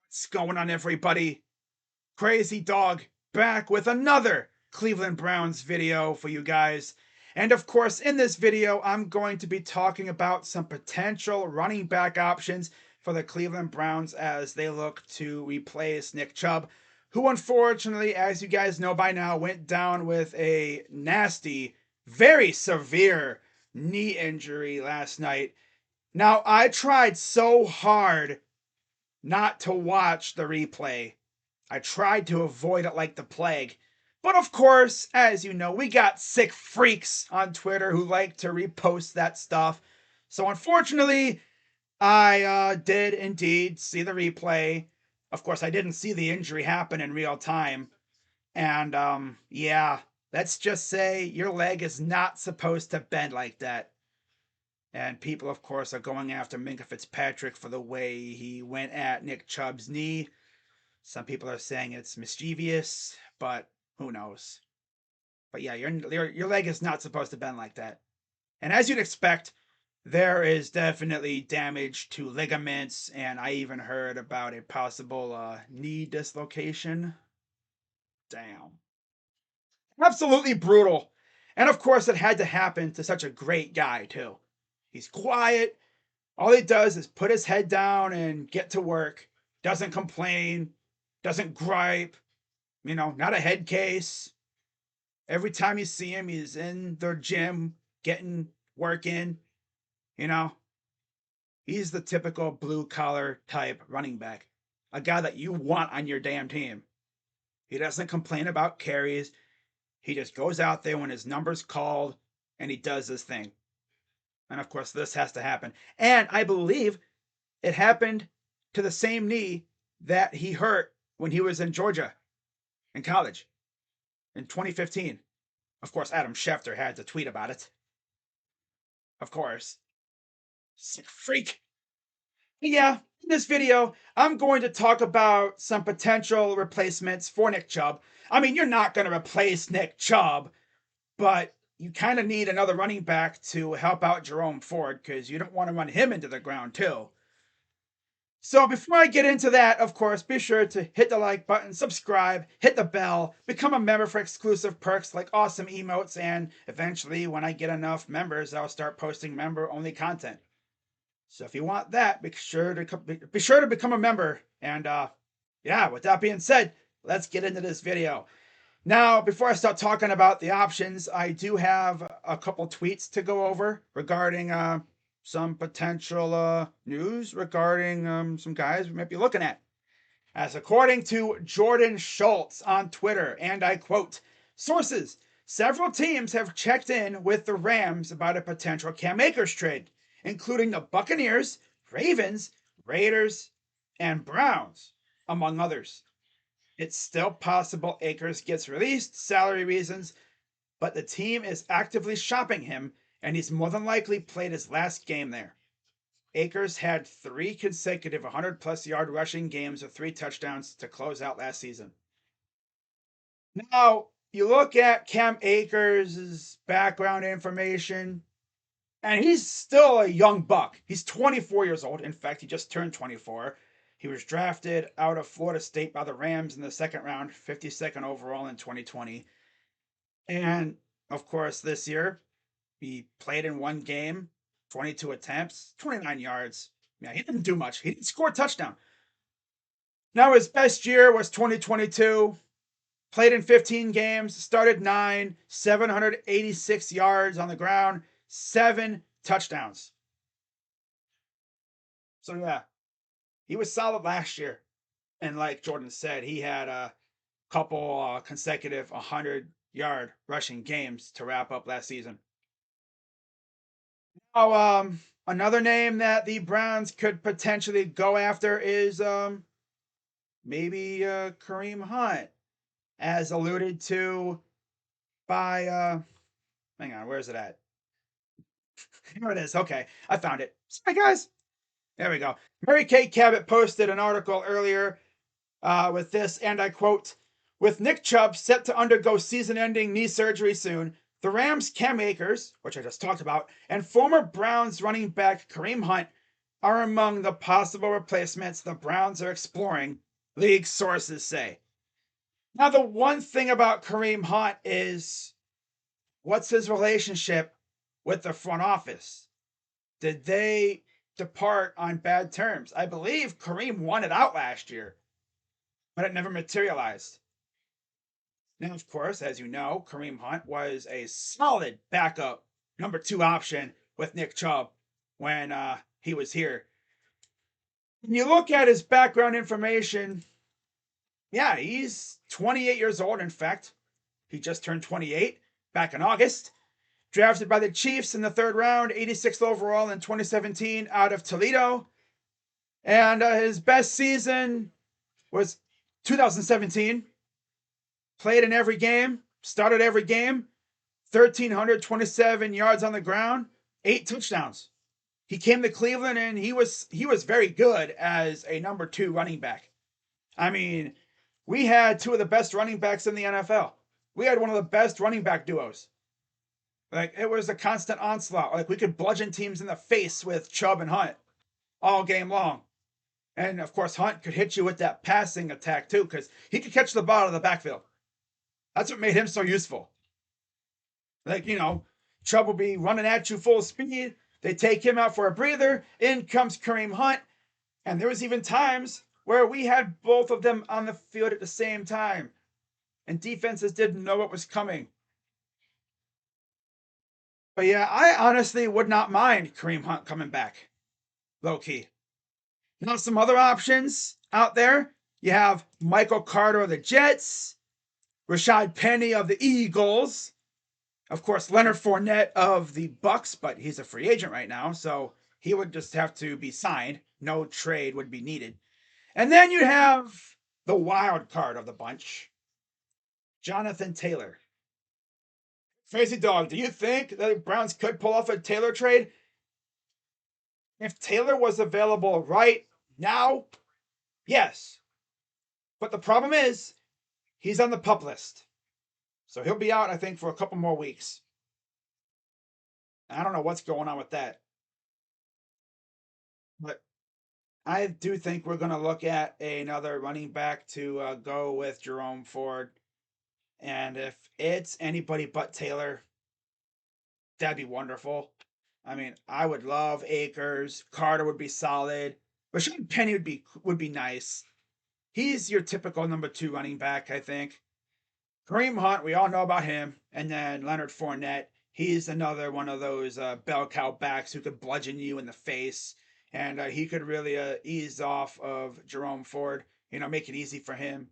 What's going on, everybody? Crazy Dog back with another Cleveland Browns video for you guys. And of course, in this video, I'm going to be talking about some potential running back options for the Cleveland Browns as they look to replace Nick Chubb, who unfortunately, as you guys know by now, went down with a nasty, very severe knee injury last night. Now, I tried so hard not to watch the replay. I tried to avoid it like the plague. But of course, as you know, we got sick freaks on Twitter who like to repost that stuff. So unfortunately, I did indeed see the replay. Of course, I didn't see the injury happen in real time. And yeah, let's just say your leg is not supposed to bend like that. And people, of course, are going after Minkah Fitzpatrick for the way he went at Nick Chubb's knee. Some people are saying it's mischievous, but who knows? But yeah, your leg is not supposed to bend like that. And as you'd expect, there is definitely damage to ligaments, and I even heard about a possible knee dislocation. Damn. Absolutely brutal. And of course, it had to happen to such a great guy, too. He's quiet. All he does is put his head down and get to work. Doesn't complain. Doesn't gripe. Not a head case. Every time you see him, he's in their gym getting work in. You know, he's the typical blue collar type running back. A guy that you want on your damn team. He doesn't complain about carries. He just goes out there when his number's called and he does his thing. And of course, this has to happen. And I believe it happened to the same knee that he hurt when he was in Georgia in college in 2015. Of course, Adam Schefter had to tweet about it. Of course. Sick freak. Yeah, in this video, I'm going to talk about some potential replacements for Nick Chubb. I mean, you're not going to replace Nick Chubb, but you kind of need another running back to help out Jerome Ford because you don't want to run him into the ground, too. So before I get into that, of course, be sure to hit the like button, subscribe, hit the bell, become a member for exclusive perks like awesome emotes, and eventually, when I get enough members, I'll start posting member-only content. So if you want that, be sure to become a member. And yeah, with that being said, let's get into this video. Now, before I start talking about the options, I do have a couple tweets to go over regarding some potential news regarding some guys we might be looking at. As according to Jordan Schultz on Twitter, and I quote, sources, several teams have checked in with the Rams about a potential Cam Akers trade, including the Buccaneers, Ravens, Raiders, and Browns, among others. It's still possible Akers gets released, salary reasons, but the team is actively shopping him, and he's more than likely played his last game there. Akers had 3 consecutive 100-plus yard rushing games with 3 touchdowns to close out last season. Now, you look at Cam Akers' background information, and he's still a young buck. He's 24 years old. In fact, he just turned 24. He was drafted out of Florida State by the Rams in the second round, 52nd overall in 2020. And of course, this year, he played in 1 game, 22 attempts, 29 yards. Yeah, he didn't do much. He didn't score a touchdown. Now, his best year was 2022. Played in 15 games, started 9, 786 yards on the ground, 7 touchdowns. So, yeah, he was solid last year. And like Jordan said, he had a couple consecutive 100-yard rushing games to wrap up last season. Now, another name that the Browns could potentially go after is maybe Kareem Hunt, as alluded to by hang on, where is it at? Here it is. Okay, I found it. Sorry, guys. There we go. Mary Kay Cabot posted an article earlier with this, and I quote, with Nick Chubb set to undergo season-ending knee surgery soon, the Rams' Cam Akers, which I just talked about, and former Browns running back Kareem Hunt are among the possible replacements the Browns are exploring, league sources say. Now, the one thing about Kareem Hunt is, what's his relationship with the front office? Did they depart on bad terms? I believe Kareem won it out last year, but it never materialized. Now, of course, as you know, Kareem Hunt was a solid backup number 2 option with Nick Chubb when he was here. When you look at his background information, yeah, he's 28 years old. In fact, he just turned 28 back in August. Drafted by the Chiefs in the 3rd round, 86th overall in 2017 out of Toledo. And his best season was 2017. Played in every game, started every game, 1,327 yards on the ground, 8 touchdowns. He came to Cleveland and he was very good as a number 2 running back. I mean, we had 2 of the best running backs in the NFL. We had one of the best running back duos. Like, it was a constant onslaught. Like, we could bludgeon teams in the face with Chubb and Hunt all game long. And of course, Hunt could hit you with that passing attack too, because he could catch the ball out of the backfield. That's what made him so useful. Like, Chubb will be running at you full speed. They take him out for a breather. In comes Kareem Hunt. And there was even times where we had both of them on the field at the same time. And defenses didn't know what was coming. But yeah, I honestly would not mind Kareem Hunt coming back. Low key. Now, some other options out there. You have Michael Carter of the Jets, Rashad Penny of the Eagles, of course, Leonard Fournette of the Bucks, but he's a free agent right now, so he would just have to be signed. No trade would be needed. And then you'd have the wild card of the bunch, Jonathan Taylor. Crazy Dog, do you think that the Browns could pull off a Taylor trade? If Taylor was available right now, yes. But the problem is, he's on the PUP list. So he'll be out, I think, for a couple more weeks. I don't know what's going on with that. But I do think we're going to look at another running back to go with Jerome Ford. And if it's anybody but Taylor, that'd be wonderful. I mean, I would love Akers. Carter would be solid. Rashad Penny would be nice. He's your typical number 2 running back, I think. Kareem Hunt, we all know about him. And then Leonard Fournette. He's another one of those bell cow backs who could bludgeon you in the face. And he could really ease off of Jerome Ford, make it easy for him.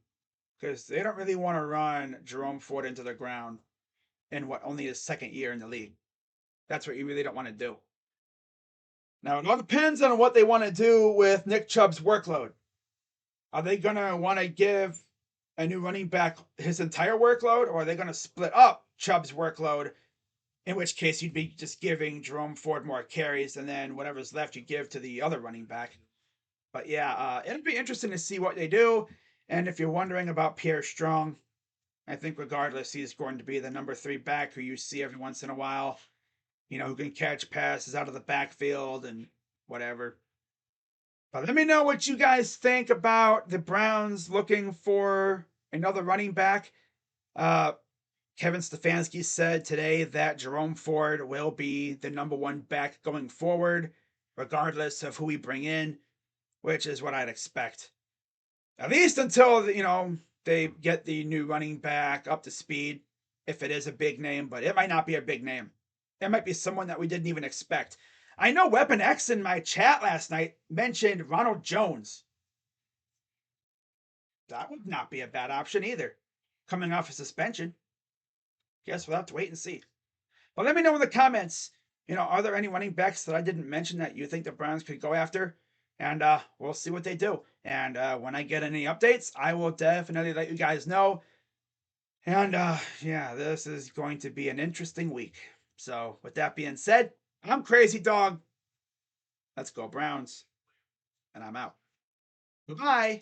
Because they don't really want to run Jerome Ford into the ground in only his 2nd year in the league. That's what you really don't want to do. Now, it all depends on what they want to do with Nick Chubb's workload. Are they going to want to give a new running back his entire workload, or are they going to split up Chubb's workload? In which case, you'd be just giving Jerome Ford more carries, and then whatever's left you give to the other running back. But yeah, it'll be interesting to see what they do. And if you're wondering about Pierre Strong, I think regardless, he's going to be the number 3 back who you see every once in a while. Who can catch passes out of the backfield and whatever. But let me know what you guys think about the Browns looking for another running back. Kevin Stefanski said today that Jerome Ford will be the number 1 back going forward, regardless of who we bring in, which is what I'd expect. At least until, they get the new running back up to speed, if it is a big name, but it might not be a big name. It might be someone that we didn't even expect. I know Weapon X in my chat last night mentioned Ronald Jones. That would not be a bad option either, coming off a suspension. Guess we'll have to wait and see. But let me know in the comments, are there any running backs that I didn't mention that you think the Browns could go after? And we'll see what they do. And when I get any updates, I will definitely let you guys know. And yeah, this is going to be an interesting week. So with that being said, I'm Crazy Dog. Let's go Browns. And I'm out. Goodbye.